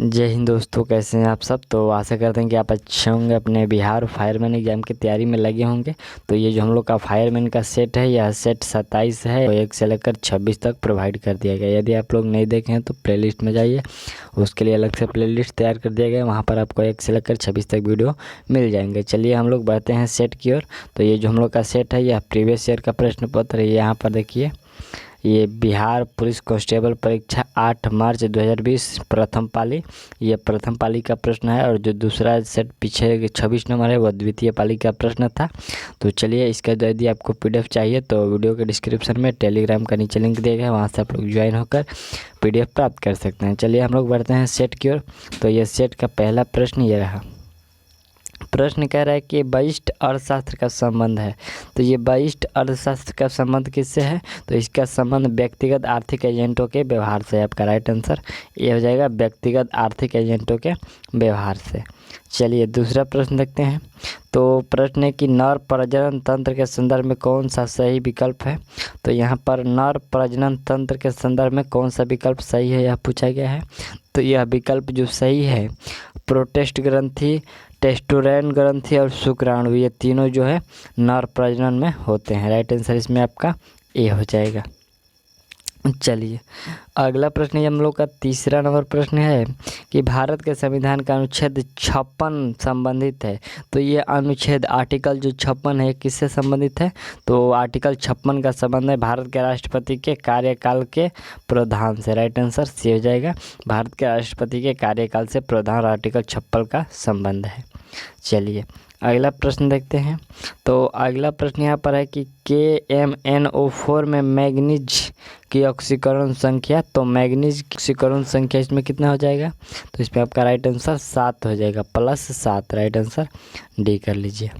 जय हिंद दोस्तों, कैसे हैं आप सब। तो आशा करते हैं कि आप अच्छे होंगे, अपने बिहार फायरमैन एग्जाम की तैयारी में लगे होंगे। तो ये जो हम लोग का फायरमैन का सेट है, यह सेट 27 है, तो 1 से लेकर 26 तक प्रोवाइड कर दिया गया। यदि आप लोग नहीं देखे हैं तो प्लेलिस्ट में जाइए, उसके लिए अलग से प्लेलिस्ट तैयार कर दिया गया है। वहाँ पर आपको 1 से लेकर 26 तक वीडियो मिल जाएंगे। चलिए हम लोग बढ़ते हैं सेट की ओर। तो ये जो हम लोग का सेट है, यह प्रीवियस ईयर का प्रश्न पत्र है। यहाँ पर देखिए, ये बिहार पुलिस कांस्टेबल परीक्षा 8 मार्च 2020 प्रथम पाली, ये प्रथम पाली का प्रश्न है। और जो दूसरा सेट पीछे 26 नंबर है, वह द्वितीय पाली का प्रश्न था। तो चलिए, इसका यदि आपको PDF चाहिए तो वीडियो के डिस्क्रिप्शन में टेलीग्राम का नीचे लिंक दिया गया है, वहाँ से आप लोग ज्वाइन होकर PDF प्राप्त कर सकते हैं। चलिए हम लोग बढ़ते हैं सेट की ओर। तो ये सेट का पहला प्रश्न ये रहा। प्रश्न कह रहा है कि वरिष्ठ अर्थशास्त्र का संबंध है। तो ये वरिष्ठ अर्थशास्त्र का संबंध किससे है? तो इसका संबंध व्यक्तिगत आर्थिक एजेंटों के व्यवहार से। आपका राइट आंसर ये हो जाएगा, व्यक्तिगत आर्थिक एजेंटों के व्यवहार से। चलिए दूसरा प्रश्न देखते हैं। तो प्रश्न है कि नर प्रजनन तंत्र के संदर्भ में कौन सा सही विकल्प है? तो यहाँ पर नर प्रजनन तंत्र के संदर्भ में कौन सा विकल्प सही है, यह पूछा गया है। तो यह विकल्प जो सही है, प्रोटेस्ट ग्रंथि, टेस्टोरेन ग्रंथि और शुक्राणु, ये तीनों जो है नर प्रजनन में होते हैं। राइट आंसर इसमें आपका ए हो जाएगा। चलिए अगला प्रश्न ये हम लोग का तीसरा नंबर प्रश्न है कि भारत के संविधान का अनुच्छेद 56 संबंधित है। तो ये अनुच्छेद आर्टिकल जो 56 है किससे संबंधित है? तो आर्टिकल 56 का संबंध है भारत के राष्ट्रपति के कार्यकाल के प्रावधान से। राइट आंसर सी हो जाएगा, भारत के राष्ट्रपति के कार्यकाल से प्रावधान आर्टिकल 56 का संबंध है। चलिए अगला प्रश्न देखते हैं। तो अगला प्रश्न यहाँ पर है कि KMnO4 में मैग्नीज की ऑक्सीकरण संख्या, तो मैग्नीज की ऑक्सीकरण संख्या इसमें कितना हो जाएगा? तो इसमें आपका राइट आंसर 7 हो जाएगा, +7। राइट आंसर डी कर लीजिए।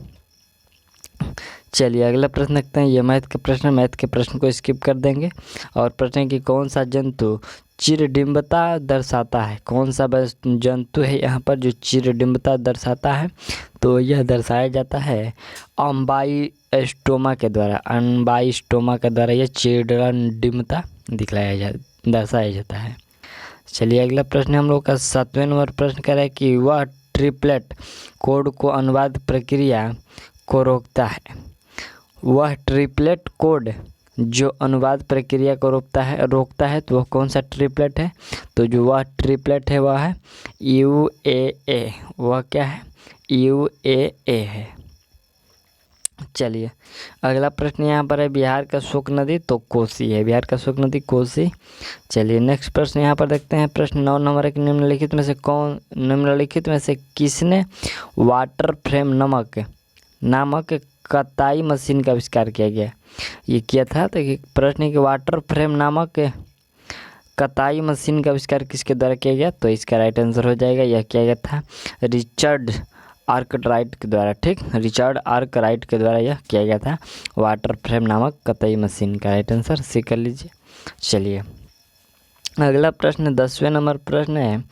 चलिए अगला प्रश्न देखते हैं। ये मैथ के प्रश्न को स्किप कर देंगे। और प्रश्न है कि कौन सा जंतु चिरडिम्बता दर्शाता है? कौन सा जंतु है यहाँ पर जो चिरडिम्बता दर्शाता है? तो यह दर्शाया जाता है अम्बाइस्टोमा के द्वारा। यह चिरडिम्बता दर्शाया जाता है। चलिए अगला प्रश्न हम लोग का 7वें नंबर प्रश्न कह रहा है कि वह ट्रिपलेट कोड को अनुवाद प्रक्रिया को रोकता है। वह ट्रिपलेट कोड जो अनुवाद प्रक्रिया को रोकता है तो वह कौन सा ट्रिपलेट है? तो जो वह ट्रिपलेट है वह है UAA। वह क्या है? UAA है। चलिए अगला प्रश्न यहाँ पर है बिहार का शोक नदी, तो कोसी है। बिहार का शोक नदी कोसी। चलिए नेक्स्ट प्रश्न यहाँ पर देखते हैं। प्रश्न 9 नंबर है कि निम्नलिखित में से किसने वाटर फ्रेम नामक कताई मशीन का आविष्कार किया गया? ये किया था। तो प्रश्न है कि वाटर फ्रेम नामक कताई मशीन का आविष्कार किसके द्वारा किया गया? तो इसका राइट आंसर हो जाएगा, यह किया गया था रिचर्ड आर्कराइट के द्वारा। ठीक, रिचर्ड आर्कराइट के द्वारा यह किया गया था, वाटर फ्रेम नामक कताई मशीन का। राइट आंसर सी कर लीजिए। चलिए अगला प्रश्न 10वें नंबर प्रश्न है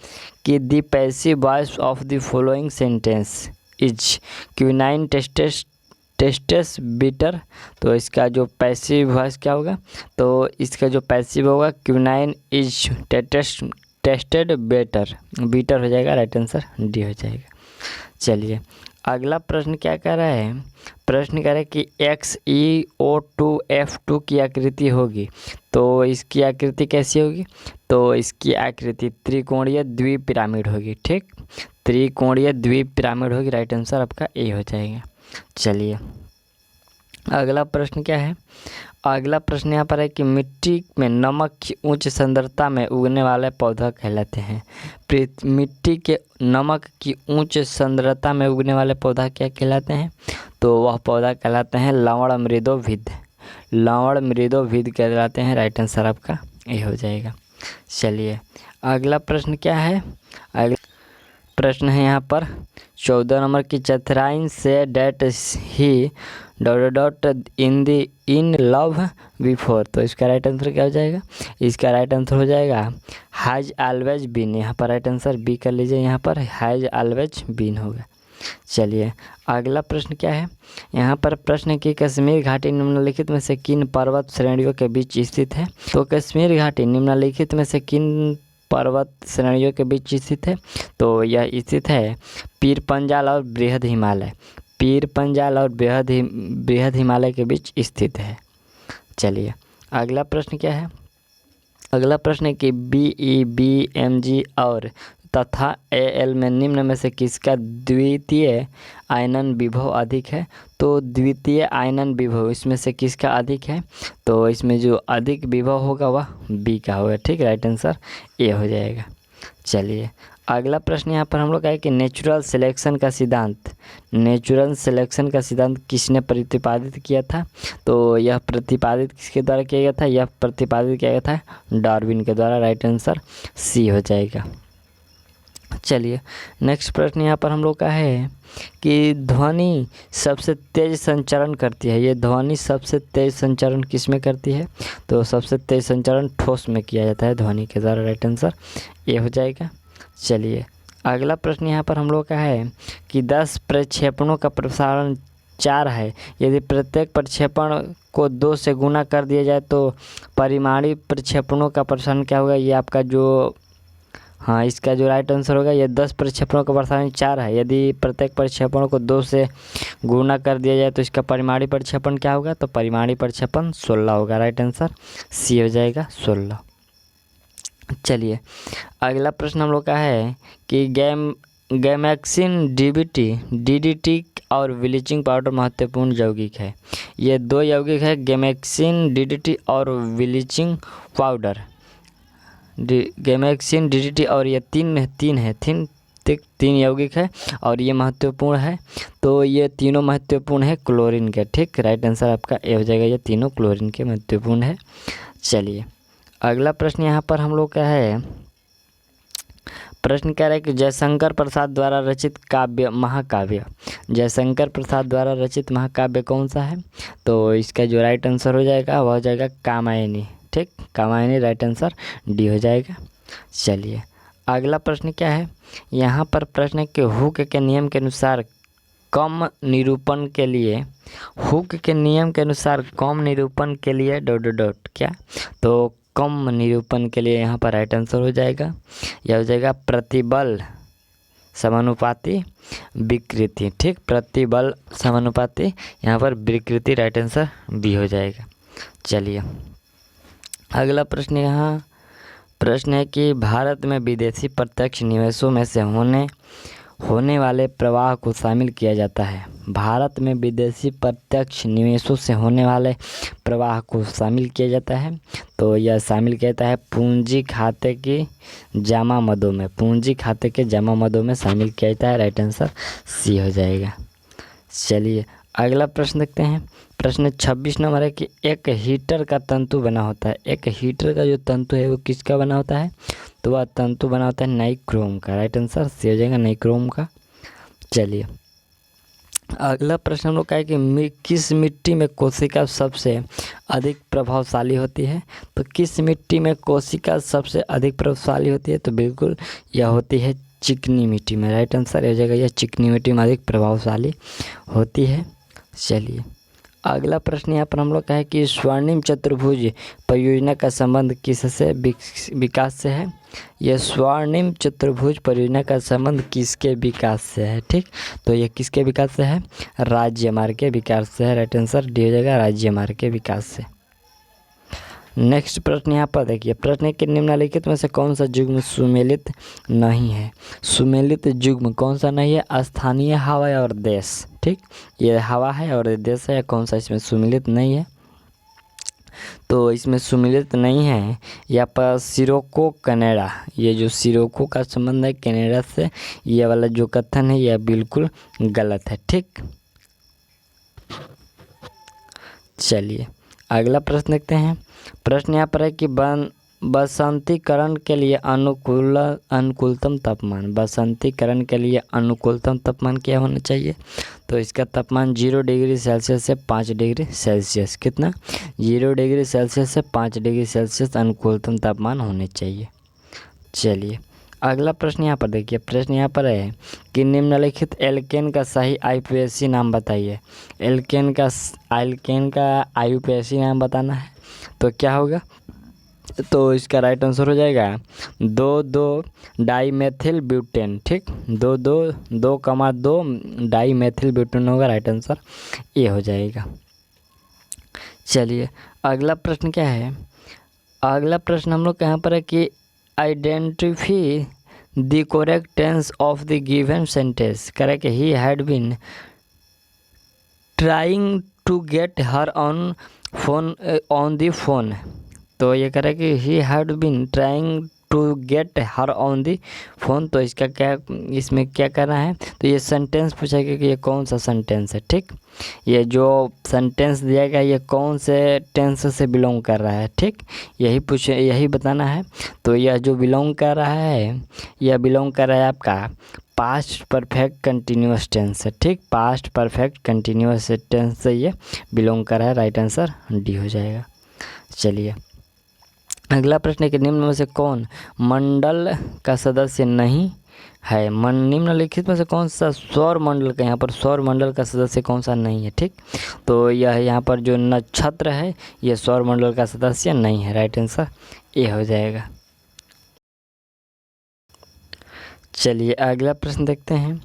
कि the passive voice of the following sentence is quinine tastes bitter. तो इसका जो पैसिव वॉइस क्या होगा? तो इसका जो पैसिव होगा क्विनाइन इज टेस्टेड बीटर हो जाएगा। राइट आंसर डी हो जाएगा। चलिए अगला प्रश्न क्या कह रहा है? प्रश्न कह रहा है कि XeO2F2 की आकृति होगी, तो इसकी आकृति कैसी होगी? तो इसकी आकृति त्रिकोणीय द्विपिरामिड होगी। ठीक, त्रिकोणीय द्विपिरामिड होगी। राइट आंसर आपका ए हो जाएगा। चलिए अगला प्रश्न क्या है? अगला प्रश्न यहाँ पर है कि मिट्टी में नमक की उच्च सांद्रता में उगने वाले पौधा कहलाते हैं। मिट्टी के नमक की उच्च सांद्रता में उगने वाले पौधा क्या कहलाते हैं? तो वह पौधा कहलाते हैं लवण मृदोभिद कहलाते हैं। राइट आंसर आपका ए हो जाएगा। चलिए अगला प्रश्न क्या है? अगला प्रश्न है यहाँ पर 14 नंबर की Catherine said that he in love before. तो इसका राइट आंसर क्या हो जाएगा? इसका राइट आंसर हो जाएगा हैज ऑलवेज बीन। यहाँ पर राइट आंसर बी कर लीजिए, यहाँ पर हैज ऑलवेज बीन होगा। चलिए अगला प्रश्न क्या है? यहाँ पर प्रश्न है कि कश्मीर घाटी निम्नलिखित में से किन पर्वत श्रेणियों के बीच स्थित है? तो कश्मीर घाटी निम्नलिखित में से किन पर्वत श्रेणियों के बीच स्थित है? तो यह स्थित है पीर पंजाल और बृहद हिमालय, पीर पंजाल और बृहद हिमालय के बीच स्थित है। चलिए अगला प्रश्न क्या है? अगला प्रश्न है कि BE, BMG और तथा AL में निम्न में से किसका द्वितीय आयनन विभव अधिक है? तो द्वितीय आयनन विभव इसमें से किसका अधिक है? तो इसमें जो अधिक विभव होगा वह B का होगा। ठीक, राइट आंसर A हो जाएगा। चलिए अगला प्रश्न यहाँ पर हम लोग का है कि नेचुरल सिलेक्शन का सिद्धांत किसने प्रतिपादित किया था? तो यह प्रतिपादित किसके द्वारा किया गया था? यह प्रतिपादित किया गया था डार्विन के द्वारा। राइट आंसर C हो जाएगा। चलिए नेक्स्ट प्रश्न यहाँ पर हम लोग का है कि ध्वनि सबसे तेज संचरण करती है। ये ध्वनि सबसे तेज संचरण किस में करती है? तो सबसे तेज संचरण ठोस में किया जाता है ध्वनि के द्वारा। राइट आंसर A हो जाएगा। चलिए अगला प्रश्न यहाँ पर हम लोग का है कि 10 प्रक्षेपणों का प्रसारण 4 है। यदि प्रत्येक प्रक्षेपण को 2 से गुना कर दिया जाए तो परिमाणी प्रक्षेपणों का प्रसारण क्या होगा? ये आपका जो इसका जो राइट आंसर होगा ये 10 प्रक्षेपणों का प्रसारण 4 है। यदि प्रत्येक प्रक्षेपण को 2 से गुना कर दिया जाए तो इसका परिमाणी प्रक्षेपण क्या होगा? तो परिमाणी प्रक्षेपण 16 होगा। राइट आंसर C हो जाएगा 16। चलिए अगला प्रश्न हम लोग का है कि गैमेक्सिन, DDT और ब्लीचिंग पाउडर महत्वपूर्ण यौगिक है। ये 2 यौगिक है, गैमेक्सिन, DDT और ब्लीचिंग पाउडर। गैमेक्सिन, DDT और ये तीन यौगिक है और ये महत्वपूर्ण है। तो ये तीनों महत्वपूर्ण है क्लोरीन के। ठीक, राइट आंसर आपका A हो जाएगा। ये तीनों क्लोरीन के महत्वपूर्ण है। चलिए अगला प्रश्न यहाँ पर हम लोग का है, प्रश्न कह रहा है कि जयशंकर प्रसाद द्वारा रचित महाकाव्य कौन सा है? तो इसका जो राइट आंसर हो जाएगा वह हो जाएगा कामायनी। ठीक, कामायनी राइट आंसर D हो जाएगा। चलिए अगला प्रश्न क्या है? यहाँ पर प्रश्न है कि हुक के नियम के अनुसार कम निरूपण के लिए क्या? तो कम निरूपण के लिए यहाँ पर राइट आंसर हो जाएगा, यह हो जाएगा प्रतिबल समानुपाती विकृति। ठीक, प्रतिबल समानुपाती यहाँ पर विकृति राइट आंसर B हो जाएगा। चलिए अगला प्रश्न है कि भारत में विदेशी प्रत्यक्ष निवेशों में से होने वाले प्रवाह को शामिल किया जाता है। भारत में विदेशी प्रत्यक्ष निवेशों से होने वाले प्रवाह को शामिल किया जाता है। तो यह शामिल किया जाता है पूंजी खाते के जमा मदों में शामिल किया जाता है। राइट आंसर C हो जाएगा। चलिए अगला प्रश्न देखते हैं। प्रश्न 26 नंबर है कि एक हीटर का तंतु बना होता है। एक हीटर का जो तंतु है वो किसका बना होता है? तो वह तंतु बना होता है नाइक्रोम का। राइट आंसर C हो जाएगा नाइक्रोम का। चलिए अगला प्रश्न हम लोग का है कि किस मिट्टी में कोशिका सबसे अधिक प्रभावशाली होती है? तो किस मिट्टी में कोशिका सबसे अधिक प्रभावशाली होती है? तो बिल्कुल यह होती है चिकनी मिट्टी में। राइट आंसर हो जाएगा यह चिकनी मिट्टी में अधिक प्रभावशाली होती है। चलिए अगला प्रश्न यहाँ पर हम लोग का है कि स्वर्णिम चतुर्भुज परियोजना का संबंध किससे विकास से है? यह स्वर्णिम चतुर्भुज परियोजना का संबंध किसके विकास से है? ठीक, तो यह किसके विकास से है? राज्य मार्ग के विकास से है। राइट आंसर D हो जाएगा राज्य मार्ग के विकास से। नेक्स्ट प्रश्न यहाँ पर देखिए, प्रश्न है कि निम्नलिखित में से कौन सा युग्म सुमेलित नहीं है? सुमेलित युग्म कौन सा नहीं है? स्थानीय, हवा और देश। ठीक, ये हवा है और देश है। कौन सा इसमें सुमेलित नहीं है? तो इसमें सुमेलित नहीं है यहाँ पर सिरोको कनाडा। ये जो सिरोको का संबंध है कनाडा से, ये वाला जो कथन है यह बिल्कुल गलत है। ठीक, चलिए अगला प्रश्न देखते हैं। प्रश्न यहाँ पर है कि बसंतीकरण के लिए अनुकूलतम तापमान क्या होना चाहिए? तो इसका तापमान 0 डिग्री सेल्सियस से 5 डिग्री सेल्सियस। कितना? 0 डिग्री सेल्सियस से 5 डिग्री सेल्सियस अनुकूलतम तापमान होने चाहिए। चलिए अगला प्रश्न यहाँ पर देखिए। प्रश्न यहाँ पर है कि निम्नलिखित एल्केन का सही IUPAC नाम बताइए। एल्केन का IUPAC नाम बताना है। तो क्या होगा? तो इसका राइट आंसर हो जाएगा 2,2-डाईमेथिल ब्यूटेन। ठीक, 2,2 डाईमेथिल ब्यूटेन होगा राइट आंसर, ये हो जाएगा। चलिए अगला प्रश्न क्या है, अगला प्रश्न हम लोग यहाँ पर है कि identify the correct tense of the given sentence. Correct, he had been trying to get her on the phone. तो ये कह रहा है कि he had been trying to get her on the phone. तो इसका क्या, इसमें क्या करना है, तो ये सेंटेंस पूछेगा कि ये कौन सा सेंटेंस है। ठीक, ये जो सेंटेंस दिया गया ये कौन से टेंस से बिलोंग कर रहा है। ठीक, यही बताना है। तो यह जो बिलोंग कर रहा है, यह बिलोंग कर रहा है आपका पास्ट परफेक्ट कंटिन्यूस टेंस है। ठीक, पास्ट परफेक्ट कंटिन्यूस टेंस से ये बिलोंग कर रहा है, राइट आंसर डी हो जाएगा। चलिए अगला प्रश्न है कि निम्न में से कौन मंडल का सदस्य नहीं है। निम्नलिखित में से कौन सा सौर मंडल का, यहाँ पर सौर मंडल का सदस्य कौन सा नहीं है। ठीक, तो यह यहाँ पर जो नक्षत्र है यह सौर मंडल का सदस्य नहीं है, राइट आंसर ए हो जाएगा। चलिए अगला प्रश्न देखते हैं।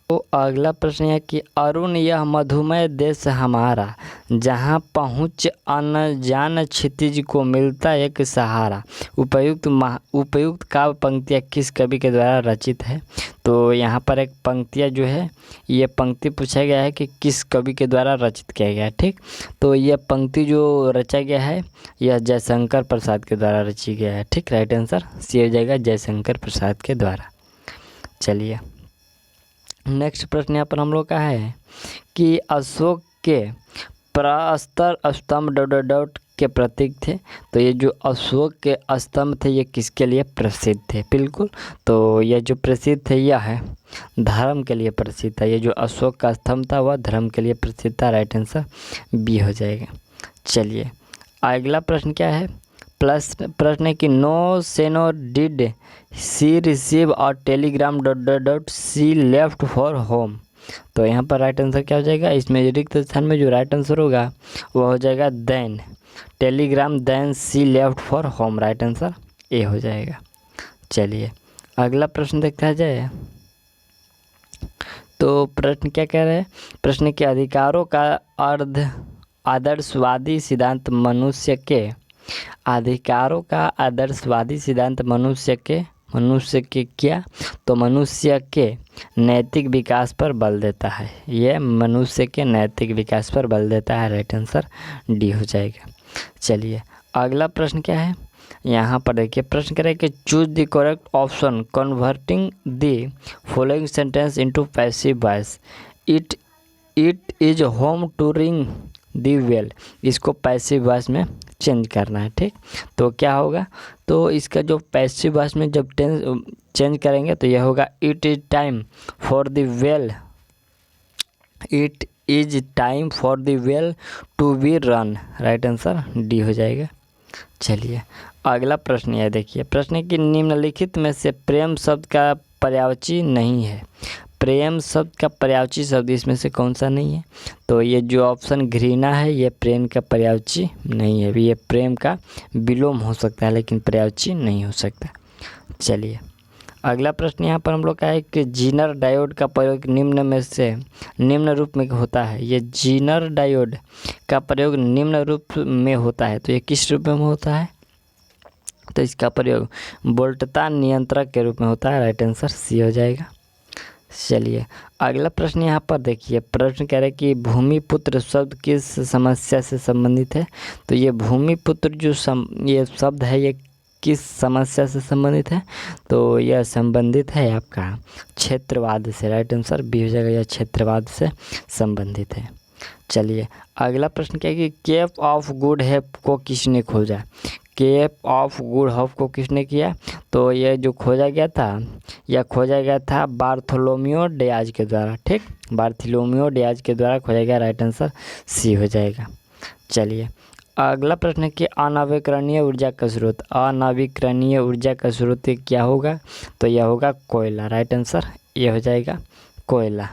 तो अगला प्रश्न है कि अरुण यह मधुमय देश हमारा, जहाँ पहुँच अनजान क्षितिज को मिलता एक सहारा। उपयुक्त काव्य पंक्तियाँ किस कवि के द्वारा रचित है। तो यहाँ पर एक पंक्तियाँ जो है, ये पंक्ति पूछा गया है कि किस कवि के द्वारा रचित किया गया है। ठीक, तो यह पंक्ति जो रचा गया है यह जयशंकर प्रसाद के द्वारा रची गया है। ठीक, राइट आंसर सी हो जाएगा, जयशंकर प्रसाद के द्वारा। चलिए नेक्स्ट प्रश्न यहाँ पर हम लोग का है कि अशोक के प्रस्तर स्तंभ ... के प्रतीक थे। तो ये जो अशोक के स्तंभ थे ये किसके लिए प्रसिद्ध थे। बिल्कुल, तो ये जो प्रसिद्ध थे यह है धर्म के लिए प्रसिद्ध था। ये जो अशोक का स्तंभ था वह धर्म के लिए प्रसिद्ध था, राइट आंसर बी हो जाएगा। चलिए अगला प्रश्न क्या है, प्रश्न है कि no sooner did she receive और telegram ... she left for home. तो यहाँ पर राइट आंसर क्या हो जाएगा, इसमें रिक्त स्थान में जो राइट आंसर होगा वह हो जाएगा then telegram then she left for home, right answer A हो जाएगा। चलिए अगला प्रश्न देखा जाए। तो प्रश्न क्या कह रहे हैं, प्रश्न के अधिकारों का आदर्शवादी सिद्धांत मनुष्य के अधिकारों का आदर्शवादी सिद्धांत मनुष्य के क्या, तो मनुष्य के नैतिक विकास पर बल देता है। यह मनुष्य के नैतिक विकास पर बल देता है, राइट आंसर डी हो जाएगा। चलिए अगला प्रश्न क्या है, यहाँ पर देखिए प्रश्न करें कि choose the correct option converting the following sentence into passive voice. It is home to ring the well, इसको पैसिव वॉइस में चेंज करना है। ठीक, तो क्या होगा, तो इसका जो पैसिव वॉइस में जब टेंस चेंज करेंगे तो यह होगा it is time for the well, it is time for the well to be run, right answer D हो जाएगा। चलिए अगला प्रश्न यह देखिए, प्रश्न है कि निम्नलिखित में से प्रेम शब्द का पर्यायवाची नहीं है। प्रेम शब्द का पर्यायवाची शब्द इसमें से कौन सा नहीं है, तो ये जो ऑप्शन घृणा है ये प्रेम का पर्यायवाची नहीं है। ये प्रेम का विलोम हो सकता है लेकिन पर्यायवाची नहीं हो सकता। चलिए अगला प्रश्न यहाँ पर हम लोग का है कि जीनर डायोड का प्रयोग निम्न में से निम्न रूप में होता है। ये जीनर डायोड का प्रयोग निम्न रूप में होता है, तो ये किस रूप में होता है, तो इसका प्रयोग वोल्टता नियंत्रक के रूप में होता है, राइट आंसर सी हो जाएगा। चलिए अगला प्रश्न यहाँ पर देखिए, प्रश्न कह रहे हैं कि भूमिपुत्र शब्द किस समस्या से संबंधित है। तो ये भूमिपुत्र जो ये शब्द है ये किस समस्या से संबंधित है, तो यह संबंधित है आपका क्षेत्रवाद से, राइट आंसर बी हो जाएगा, यह क्षेत्रवाद से संबंधित है। चलिए अगला प्रश्न क्या है कि केप ऑफ गुड होप को किसने खोजा। केप ऑफ गुड होप को किसने किया, तो यह जो खोजा गया था यह खोजा गया था बार्थोलोमियो डियाज के द्वारा। ठीक, बार्थोलोमियो डियाज के द्वारा खोजा गया, राइट आंसर सी हो जाएगा। चलिए अगला प्रश्न है कि अनवीकरणीय ऊर्जा का स्रोत, अनवीकरणीय ऊर्जा का स्रोत क्या होगा, तो यह होगा कोयला, राइट आंसर ये हो जाएगा कोयला।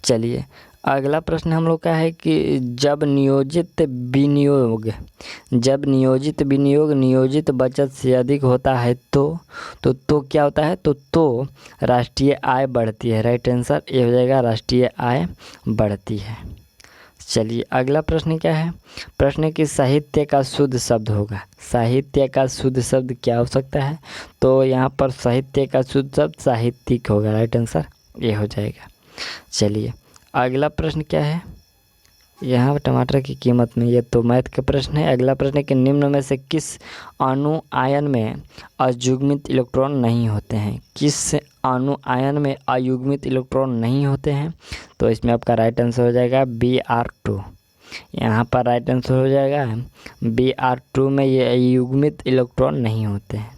चलिए अगला प्रश्न हम लोग का है कि जब नियोजित विनियोग नियोजित बचत से अधिक होता है तो क्या होता है? तो राष्ट्रीय आय बढ़ती है। राइट आंसर ये हो जाएगा, राष्ट्रीय आय बढ़ती है। चलिए अगला प्रश्न क्या है? प्रश्न कि साहित्य का शुद्ध शब्द होगा। साहित्य का शुद्ध शब्द क्या हो सकता है? तो यहाँ पर साहित्य का शुद्ध शब्द साहित्यिक होगा। राइट आंसर ये हो जाएगा। चलिए अगला प्रश्न क्या है? यहाँ टमाटर की कीमत में, ये तो मैथ का प्रश्न है। अगला प्रश्न है कि निम्न में से किस अणु आयन में अयुग्मित इलेक्ट्रॉन नहीं होते हैं? किस अणु आयन में अयुग्मित इलेक्ट्रॉन नहीं होते हैं? तो इसमें आपका राइट आंसर हो जाएगा Br2। यहाँ पर राइट आंसर हो जाएगा Br2 में ये अयुग्मित इलेक्ट्रॉन नहीं होते हैं।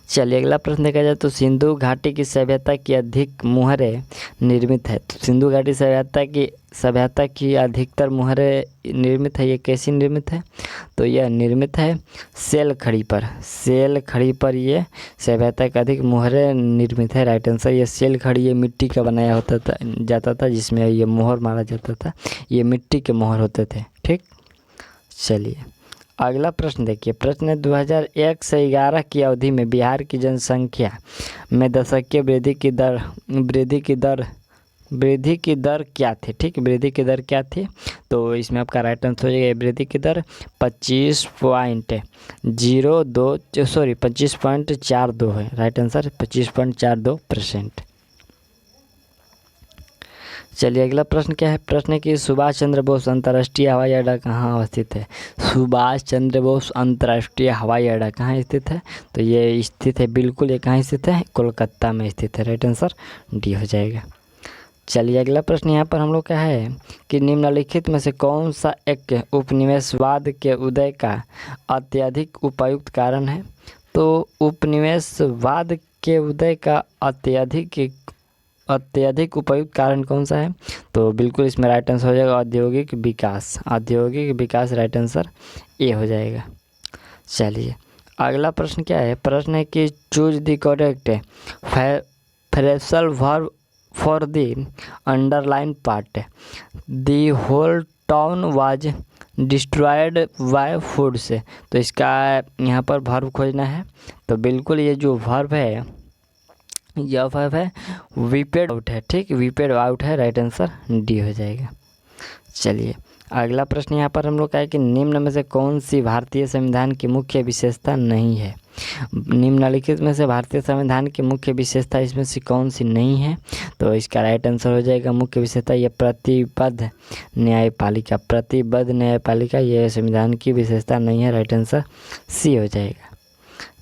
चलिए अगला प्रश्न देखा जाए तो सिंधु घाटी की सभ्यता की अधिक मुहरें निर्मित है। तो सिंधु घाटी सभ्यता की अधिकतर मुहरें निर्मित है, ये कैसी निर्मित है? तो यह निर्मित है सेल खड़ी पर ये सभ्यता की अधिक मुहरें निर्मित है। राइट आंसर ये सेल खड़ी, ये मिट्टी का बनाया जाता था जिसमें ये मोहर मारा जाता था, ये मिट्टी के मोहर होते थे। ठीक, चलिए अगला प्रश्न देखिए। प्रश्न 2001 से 11 की अवधि में बिहार की जनसंख्या में दशकीय वृद्धि की दर क्या थी? ठीक, वृद्धि की दर क्या थी? तो इसमें आपका राइट आंसर हो जाएगा वृद्धि की दर 25.42 है। Right answer 25.42%। चलिए अगला प्रश्न क्या है? प्रश्न कि सुभाष चंद्र बोस अंतर्राष्ट्रीय हवाई अड्डा कहाँ अवस्थित है? सुभाष चंद्र बोस अंतर्राष्ट्रीय हवाई अड्डा कहाँ स्थित है? तो ये स्थित है, बिल्कुल ये कहाँ स्थित है? कोलकाता में स्थित है। राइट आंसर डी हो जाएगा। चलिए अगला प्रश्न यहाँ पर हम लोग का है कि निम्नलिखित में से कौन सा एक उपनिवेशवाद के उदय का अत्यधिक उपयुक्त कारण है? तो उपनिवेशवाद के उदय का अत्यधिक उपयुक्त कारण कौन सा है? तो बिल्कुल इसमें राइट आंसर हो जाएगा औद्योगिक विकास। राइट आंसर ए हो जाएगा। चलिए अगला प्रश्न क्या है? प्रश्न है कि choose the correct phrasal verb for the underline part. The whole town was destroyed by flood से। तो इसका यहाँ पर वर्ब खोजना है। तो बिल्कुल ये जो वर्ब है यह वर्ब है वीपेड आउट है। ठीक, वीपेड आउट है। राइट आंसर डी हो जाएगा। चलिए अगला प्रश्न यहाँ पर हम लोग का है कि निम्न में से कौन सी भारतीय संविधान की मुख्य विशेषता नहीं है? निम्नलिखित में से भारतीय संविधान की मुख्य विशेषता इसमें से कौन सी नहीं है? तो इसका राइट आंसर हो जाएगा मुख्य विशेषता ये प्रतिबद्ध न्यायपालिका ये संविधान की विशेषता नहीं है। राइट आंसर सी हो जाएगा।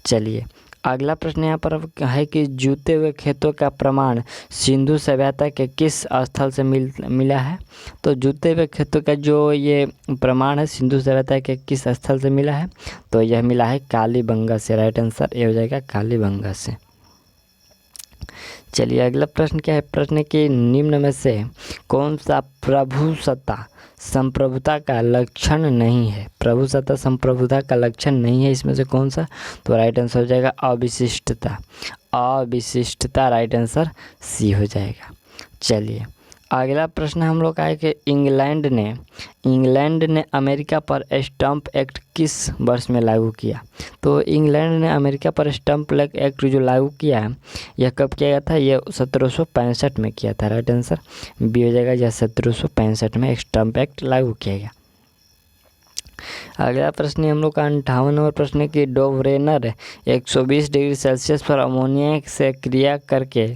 चलिए अगला प्रश्न यहाँ पर है कि जूते हुए खेतों का प्रमाण सिंधु सभ्यता के किस स्थल से मिला है? तो जूते हुए खेतों का जो ये प्रमाण है सिंधु सभ्यता के किस स्थल से मिला है? तो यह मिला है कालीबंगा से। राइट आंसर ये हो जाएगा कालीबंगा से। चलिए अगला प्रश्न क्या है? प्रश्न के निम्न में से कौन सा प्रभुसत्ता संप्रभुता का लक्षण नहीं है? प्रभुसत्ता संप्रभुता का लक्षण नहीं है इसमें से कौन सा? तो राइट आंसर हो जाएगा अविशिष्टता। राइट आंसर सी हो जाएगा। चलिए अगला प्रश्न हम लोग का है कि इंग्लैंड ने अमेरिका पर स्टैंप एक्ट किस वर्ष में लागू किया? तो इंग्लैंड ने अमेरिका पर स्टैंप एक्ट जो लागू किया यह कब किया गया था? यह 1765 में किया था। राइट आंसर बी हो जाएगा। यह 1765 में स्टैंप एक्ट लागू किया गया। अगला प्रश्न हम लोग का 58 नंबर प्रश्न की डोवरेनर 120 डिग्री सेल्सियस पर अमोनिया से क्रिया करके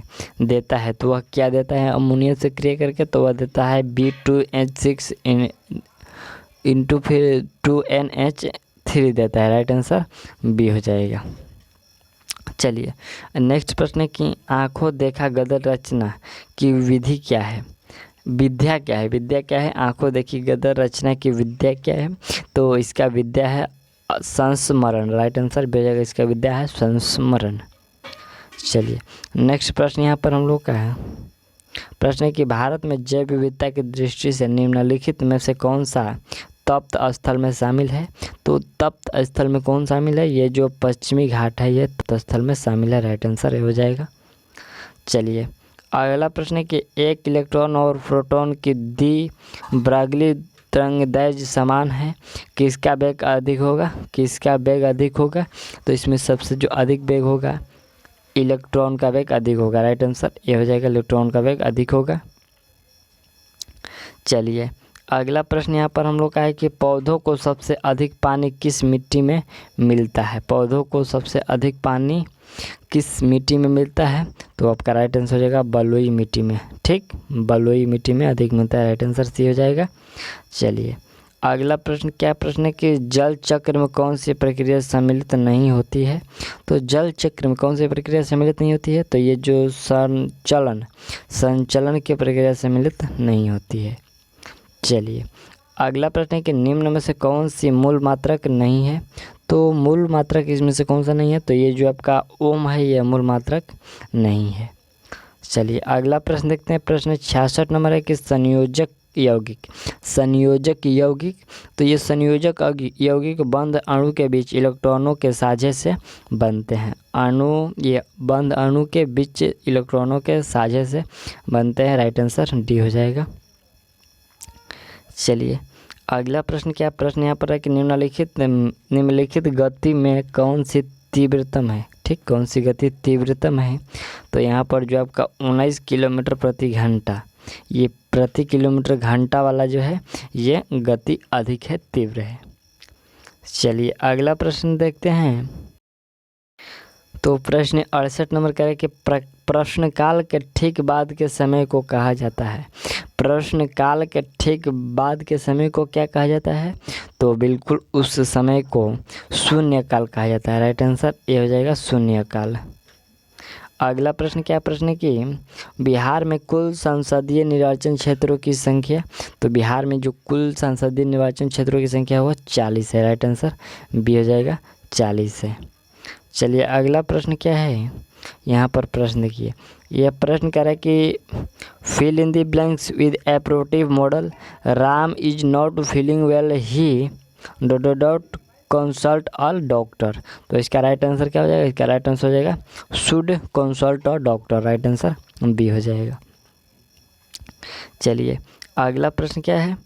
देता है तो वह क्या देता है? अमोनिया से क्रिया करके तो वह देता है B2H6 इंटू फिर 2NH3 देता है। राइट आंसर बी हो जाएगा। चलिए नेक्स्ट प्रश्न की आंखों देखा गदर रचना की विधि क्या है? विद्या क्या है? आंखों देखी गदर रचना की विद्या क्या है? तो इसका विद्या है संस्मरण। राइट आंसर बी हो जाएगा। इसका विद्या है संस्मरण। चलिए नेक्स्ट प्रश्न यहाँ पर हम लोग का है। प्रश्न है कि भारत में जैव विविधता की दृष्टि से निम्नलिखित में से कौन सा तप्त स्थल में शामिल है? तो तप्त स्थल में कौन शामिल है? ये जो पश्चिमी घाट है ये तप्त स्थल में शामिल है। राइट आंसर ये हो जाएगा। चलिए अगला प्रश्न है कि एक इलेक्ट्रॉन और प्रोटॉन की द्विब्रागली तरंगदैर्घ्य समान है, किसका वेग अधिक होगा? किसका वेग अधिक होगा? तो इसमें सबसे जो अधिक वेग होगा इलेक्ट्रॉन का वेग अधिक होगा। राइट आंसर ये हो जाएगा, इलेक्ट्रॉन का वेग अधिक होगा। चलिए अगला प्रश्न यहाँ पर हम लोग का है कि पौधों को सबसे अधिक पानी किस मिट्टी में मिलता है? पौधों को सबसे अधिक पानी किस मिट्टी में मिलता है? तो आपका राइट आंसर हो जाएगा बलुई मिट्टी में। ठीक, बलुई मिट्टी में अधिक मिलता है। राइट आंसर सी हो जाएगा। चलिए अगला प्रश्न क्या प्रश्न है कि जल चक्र में कौन सी प्रक्रिया सम्मिलित नहीं होती है? तो जल चक्र में कौन सी प्रक्रिया सम्मिलित नहीं होती है? तो ये जो संचलन की प्रक्रिया सम्मिलित नहीं होती है। चलिए अगला प्रश्न है कि निम्न में से कौन सी मूल मात्रक नहीं है? तो मूल मात्रक इसमें से कौन सा नहीं है? तो ये जो आपका ओम है यह मूल मात्रक नहीं है। चलिए अगला प्रश्न देखते हैं। प्रश्न 66 नंबर है कि संयोजक यौगिक तो ये संयोजक यौगिक बंद अणु के बीच इलेक्ट्रॉनों के साझे से बनते हैं। ये बंद अणु के बीच इलेक्ट्रॉनों के साझे से बनते हैं। राइट आंसर डी हो जाएगा। चलिए अगला प्रश्न क्या प्रश्न यहाँ पर है कि निम्नलिखित गति में कौन सी तीव्रतम है? ठीक, कौन सी गति तीव्रतम है? तो यहाँ पर जो आपका 19 किलोमीटर प्रति घंटा, ये प्रति किलोमीटर घंटा वाला जो है ये गति अधिक है, तीव्र है। चलिए अगला प्रश्न देखते हैं। तो प्रश्न 68 नंबर कह रहे कि प्रश्नकाल के ठीक बाद के समय को कहा जाता है। प्रश्नकाल के ठीक बाद के समय को क्या कहा जाता है? तो बिल्कुल उस समय को शून्य काल कहा जाता है। राइट आंसर ये हो जाएगा शून्य काल। अगला प्रश्न क्या प्रश्न है कि बिहार में कुल संसदीय निर्वाचन क्षेत्रों की संख्या? तो बिहार में जो कुल संसदीय निर्वाचन क्षेत्रों की संख्या वो 40 है। राइट आंसर बी हो जाएगा, 40 है। चलिए अगला प्रश्न क्या है यहाँ पर प्रश्न देखिए। यह प्रश्न कह रहा है कि fill in the blanks with appropriate modal, Ram is not feeling well, he ... consult all doctor. तो इसका राइट आंसर क्या हो जाएगा? इसका राइट आंसर हो जाएगा should consult all doctor. Right answer B हो जाएगा। चलिए अगला प्रश्न क्या है?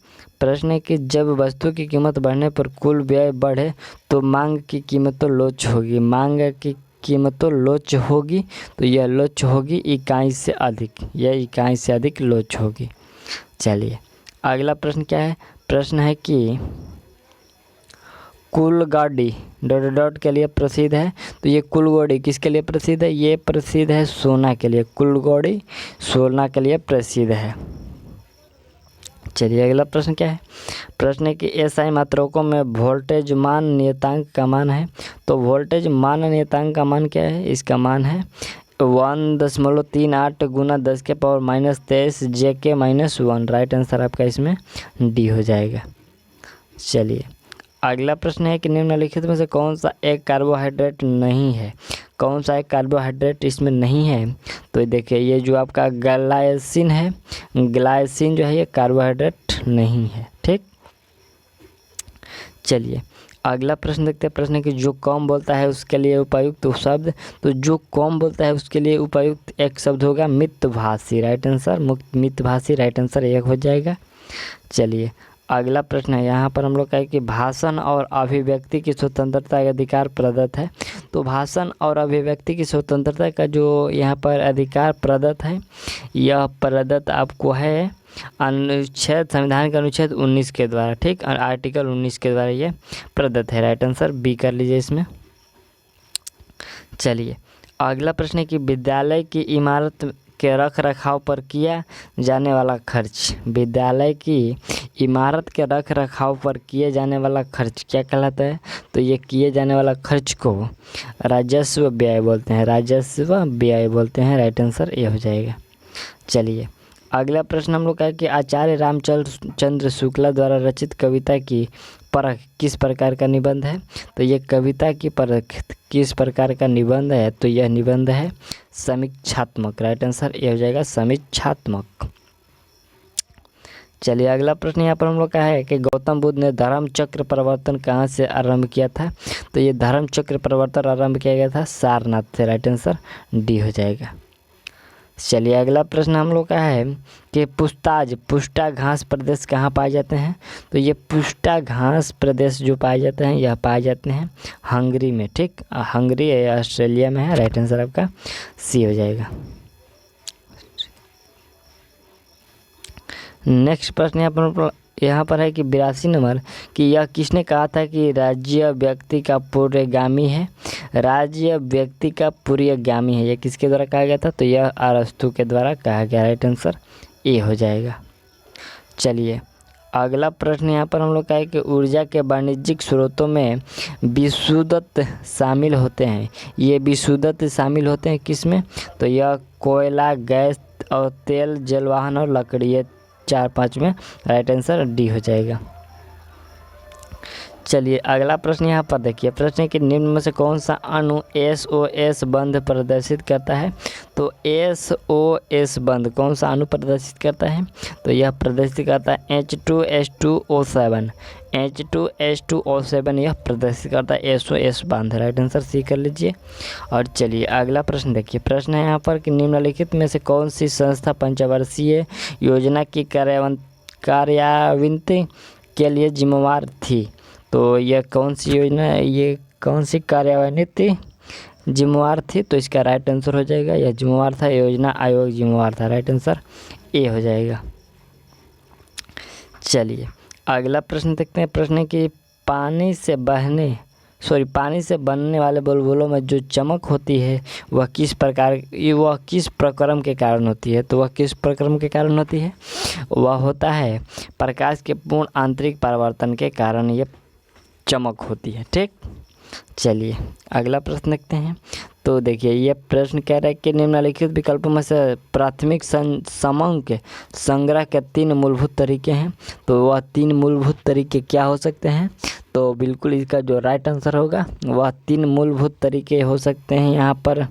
प्रश्न है कि जब वस्तु की कीमत बढ़ने पर कुल व्यय बढ़े तो मांग की कीमत तो लोच होगी। मांग की कीमत तो लोच होगी, तो यह लोच होगी इकाई से अधिक, यह इकाई से अधिक लोच होगी। चलिए अगला प्रश्न क्या है? प्रश्न है कि कुल गाड़ी ... के लिए प्रसिद्ध है। तो ये कुल गाड़ी किसके लिए प्रसिद्ध है? ये प्रसिद्ध है सोना के लिए। कुल गाड़ी सोना के लिए प्रसिद्ध है। चलिए अगला प्रश्न क्या है? प्रश्न है कि एसआई मात्रकों में वोल्टेज मान नियतांक का मान है। तो वोल्टेज मान नियतांक का मान क्या है? इसका मान है 1.38 गुना 10⁻³ JK -1। राइट आंसर आपका इसमें डी हो जाएगा। चलिए अगला प्रश्न है कि निम्नलिखित में से कौन सा एक कार्बोहाइड्रेट नहीं है? कौन सा एक कार्बोहाइड्रेट इसमें नहीं है? तो देखिए ये जो आपका ग्लाइसिन है, ग्लाइसिन जो है ये कार्बोहाइड्रेट नहीं है। ठीक, चलिए अगला प्रश्न देखते हैं। प्रश्न है कि जो कम बोलता है उसके लिए उपयुक्त शब्द। तो जो कम बोलता है उसके लिए उपयुक्त एक शब्द होगा मितभाषी। राइट आंसर मितभाषी। राइट आंसर एक हो जाएगा। चलिए अगला प्रश्न है, यहाँ पर हम लोग कहें कि भाषण और अभिव्यक्ति की स्वतंत्रता का अधिकार प्रदत्त है। तो भाषण और अभिव्यक्ति की स्वतंत्रता का जो यहाँ पर अधिकार प्रदत्त है, यह प्रदत्त आपको है संविधान के अनुच्छेद 19 के द्वारा। ठीक, आर्टिकल 19 के द्वारा ये प्रदत्त है। राइट आंसर बी कर लीजिए इसमें। चलिए अगला प्रश्न है कि विद्यालय की इमारत के रख रखाव पर किया जाने वाला खर्च। विद्यालय की इमारत के रख रखाव पर किए जाने वाला खर्च क्या कहलाता है? तो ये किए जाने वाला खर्च को राजस्व व्यय बोलते हैं। राजस्व व्यय बोलते हैं। राइट आंसर ये हो जाएगा। चलिए अगला प्रश्न हम लोग का है कि आचार्य रामचंद्र शुक्ला द्वारा रचित कविता की परख किस प्रकार का निबंध है? तो ये कविता की परख किस प्रकार का निबंध है? तो यह निबंध है समीक्षात्मक। राइट आंसर ये हो जाएगा समीक्षात्मक। चलिए अगला प्रश्न यहाँ पर हम लोग का है कि गौतम बुद्ध ने धर्म चक्र परिवर्तन कहाँ से आरंभ किया था? तो ये धर्म चक्र परिवर्तन आरंभ किया गया था सारनाथ से। राइट आंसर डी हो जाएगा। चलिए अगला प्रश्न हम लोग का है कि पुष्टा घास प्रदेश कहाँ पाए जाते हैं। तो ये पुष्टा घास प्रदेश जो पाए जाते हैं यह पाए जाते हैं हंगरी में। ठीक, हंगरी है, ऑस्ट्रेलिया में है। राइट आंसर आपका सी हो जाएगा। नेक्स्ट प्रश्न यहाँ पर है कि 82 नंबर कि यह किसने कहा था कि राज्य व्यक्ति का पूर्वगामी है। राज्य व्यक्ति का पूर्वगामी है, यह किसके द्वारा कहा गया था। तो यह अरस्तु के द्वारा कहा गया। राइट आंसर ए हो जाएगा। चलिए अगला प्रश्न यहाँ पर हम लोग का है कि ऊर्जा के वाणिज्यिक स्रोतों में विशुद्धत शामिल होते हैं। ये विशुद्धत शामिल होते हैं किस में। तो यह कोयला, गैस और तेल, जलवाहन और लकड़ी, ये 4-5 में। राइट आंसर डी हो जाएगा। चलिए अगला प्रश्न यहाँ पर देखिए, प्रश्न है कि निम्न में से कौन सा अणु SOS बंध प्रदर्शित करता है। तो SOS बंध कौन सा अणु प्रदर्शित करता है। तो यह प्रदर्शित करता है H2S2O7। H2S2O7 यह प्रदर्शित करता है SOS बंध। राइट आंसर सी कर लीजिए। और चलिए अगला प्रश्न देखिए, प्रश्न है यहाँ पर कि निम्नलिखित में से कौन सी संस्था पंचवर्षीय योजना की कार्यान्वित के लिए जिम्मेवार थी। तो यह कौन सी योजना है, ये कौन सी कार्यान्वित जिम्मेवार थी। तो इसका राइट आंसर हो जाएगा, यह जिम्मेवार था योजना आयोग जिम्मेवार था। राइट आंसर ए हो जाएगा। चलिए अगला प्रश्न देखते हैं, प्रश्न है कि पानी से बनने वाले बुलबुलों में जो चमक होती है वह किस प्रक्रम के कारण होती है। तो वह किस प्रक्रम के कारण होती है। वह होता है प्रकाश के पूर्ण आंतरिक परावर्तन के कारण ये चमक होती है। ठीक, चलिए अगला प्रश्न देखते हैं। तो देखिए ये प्रश्न कह रहा है कि निम्नलिखित विकल्पों में से प्राथमिक समंक संग्रह के 3 मूलभूत तरीके हैं। तो वह 3 मूलभूत तरीके क्या हो सकते हैं। तो बिल्कुल इसका जो राइट आंसर होगा वह 3 मूलभूत तरीके हो सकते हैं यहाँ पर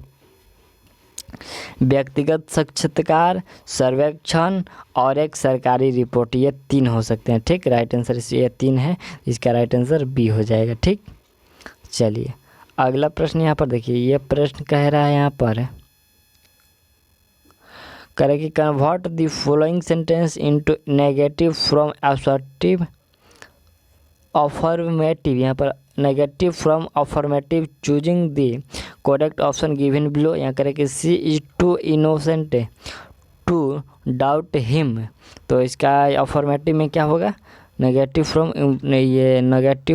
व्यक्तिगत साक्षात्कार, सर्वेक्षण और एक सरकारी रिपोर्ट, ये 3 हो सकते हैं। ठीक, राइट आंसर ये 3 है, इसका राइट आंसर बी हो जाएगा। ठीक, चलिए अगला प्रश्न यहाँ पर देखिए, ये प्रश्न कह रहा है यहाँ पर करें कि convert the following sentence into negative from assertive affirmative. यहाँ पर negative from affirmative choosing the correct option given below. यहाँ करें कि she is too innocent to doubt him. तो इसका अफर्मेटिव में क्या होगा, नेगेटिव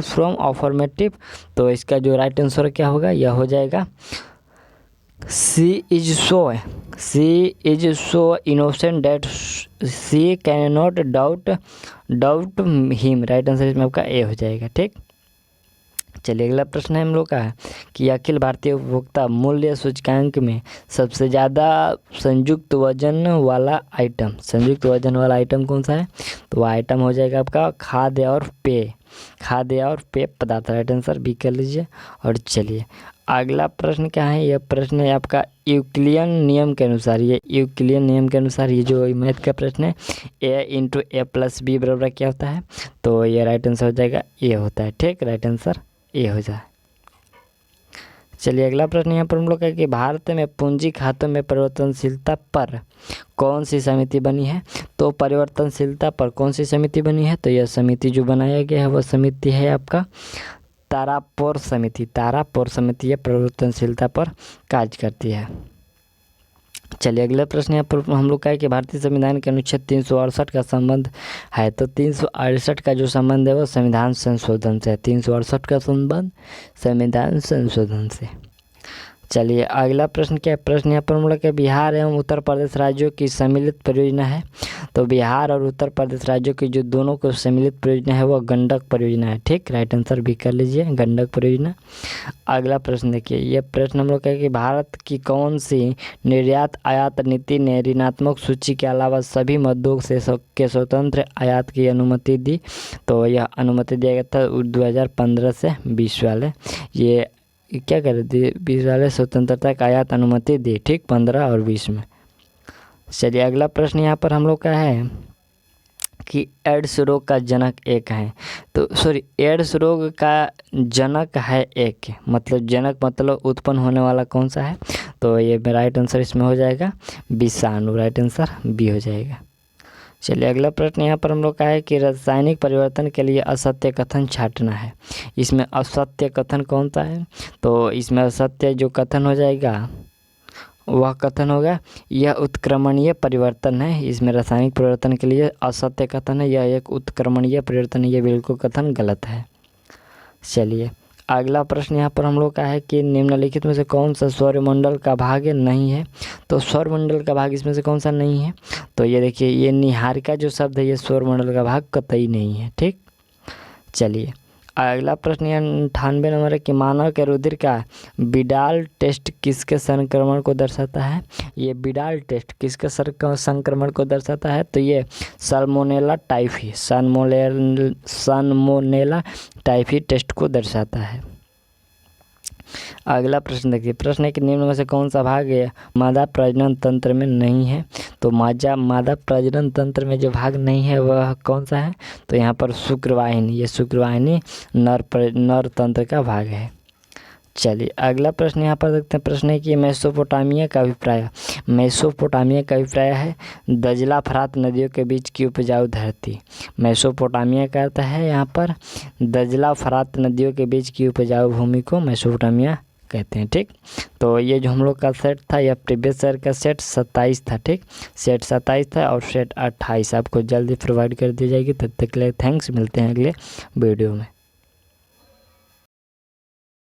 फ्रॉम अफर्मेटिव। तो इसका जो राइट आंसर क्या होगा, यह हो जाएगा she is so innocent that she can not doubt him. Right answer इसमें आपका ए हो जाएगा। ठीक, चलिए अगला प्रश्न है हम लोग का है कि अखिल भारतीय उपभोक्ता मूल्य सूचकांक में सबसे ज़्यादा संयुक्त वजन वाला आइटम कौन सा है। तो वह आइटम हो जाएगा आपका खाद्य और पेय पदार्थ। राइट आंसर बी कर लीजिए। और चलिए अगला प्रश्न क्या है, यह प्रश्न है आपका यूक्लिडियन नियम के अनुसार। ये जो मैथ का प्रश्न है A × A+B बराबर क्या होता है। तो ये राइट आंसर हो जाएगा ए होता है। ठीक, राइट आंसर ए हो जाए। चलिए अगला प्रश्न यहाँ पर हम लोग का कि भारत में पूंजी खातों में परिवर्तनशीलता पर कौन सी समिति बनी है। तो परिवर्तनशीलता पर कौन सी समिति बनी है। तो यह समिति जो बनाया गया है वह समिति है आपका तारापुर समिति यह परिवर्तनशीलता पर कार्य करती है। चलिए अगला प्रश्न यहाँ पर हम लोग का है कि भारतीय संविधान के अनुच्छेद 368 का संबंध है। तो 368 का जो संबंध है वो संविधान संशोधन से है। 368 का संबंध संविधान संशोधन से। चलिए अगला प्रश्न क्या है, प्रश्न यहाँ पर हम लोग के बिहार एवं उत्तर प्रदेश राज्यों की सम्मिलित परियोजना है। तो बिहार और उत्तर प्रदेश राज्यों की जो दोनों को सम्मिलित परियोजना है वह गंडक परियोजना है। ठीक, राइट आंसर भी कर लीजिए, गंडक परियोजना। अगला प्रश्न देखिए, यह प्रश्न हम लोग का है कि भारत की कौन सी निर्यात आयात नीति ने ऋणात्मक सूची के अलावा सभी मद्दों से के स्वतंत्र आयात की अनुमति दी। तो यह अनुमति दिया गया था 2015 से 20 वाले ये क्या कर दी 20 वाले स्वतंत्रता का आयात अनुमति दी। ठीक, 15 और 20 में। चलिए अगला प्रश्न यहाँ पर हम लोग का है कि एड्स रोग का जनक एक है, तो सॉरी एड्स रोग का जनक है एक, मतलब जनक मतलब उत्पन्न होने वाला कौन सा है, तो ये मेरा राइट आंसर इसमें हो जाएगा विषाणु, राइट आंसर बी हो जाएगा। चलिए अगला प्रश्न यहाँ पर हम लोग का है कि रासायनिक परिवर्तन के लिए असत्य कथन छांटना है। इसमें असत्य कथन कौन सा है, तो इसमें असत्य जो कथन हो जाएगा वह कथन होगा यह उत्क्रमणीय परिवर्तन है। इसमें रासायनिक परिवर्तन के लिए असत्य कथन है, यह एक उत्क्रमणीय परिवर्तन है, यह बिल्कुल कथन गलत है। चलिए अगला प्रश्न यहाँ पर हम लोग का है कि निम्नलिखित में से कौन सा सौरमंडल का भाग नहीं है, तो सौरमंडल का भाग इसमें से कौन सा नहीं है, तो ये देखिए ये निहारिका जो शब्द है ये सौरमंडल का भाग कतई नहीं है। ठीक, चलिए अगला प्रश्न है 98 नंबर है कि मानव के रुधिर का बिडाल टेस्ट किसके संक्रमण को दर्शाता है। ये बिडाल टेस्ट किसके संक्रमण को दर्शाता है, तो ये salmonella typhi salmonella typhi test को दर्शाता है। अगला प्रश्न देखिए, प्रश्न है कि निम्न में से कौन सा भाग मादा प्रजनन तंत्र में नहीं है, तो मादा प्रजनन तंत्र में जो भाग नहीं है वह कौन सा है, तो यहाँ पर शुक्रवाहिनी, ये शुक्रवाहिनी नर तंत्र का भाग है। चलिए अगला प्रश्न यहाँ पर देखते हैं, प्रश्न है कि मेसोपोटामिया का अभिप्राय है दजला फरात नदियों के बीच की उपजाऊ धरती। मेसोपोटामिया का अर्थ है यहाँ पर दजला फरात नदियों के बीच की उपजाऊ भूमि को मेसोपोटामिया कहते हैं। ठीक, तो ये जो हम लोग का सेट था यह प्रीवियस ईयर का सेट 27 था। ठीक, सेट 27 था और सेट 28 आपको जल्दी प्रोवाइड कर दी जाएगी। तब तक के लिए थैंक्स, मिलते हैं अगले वीडियो में।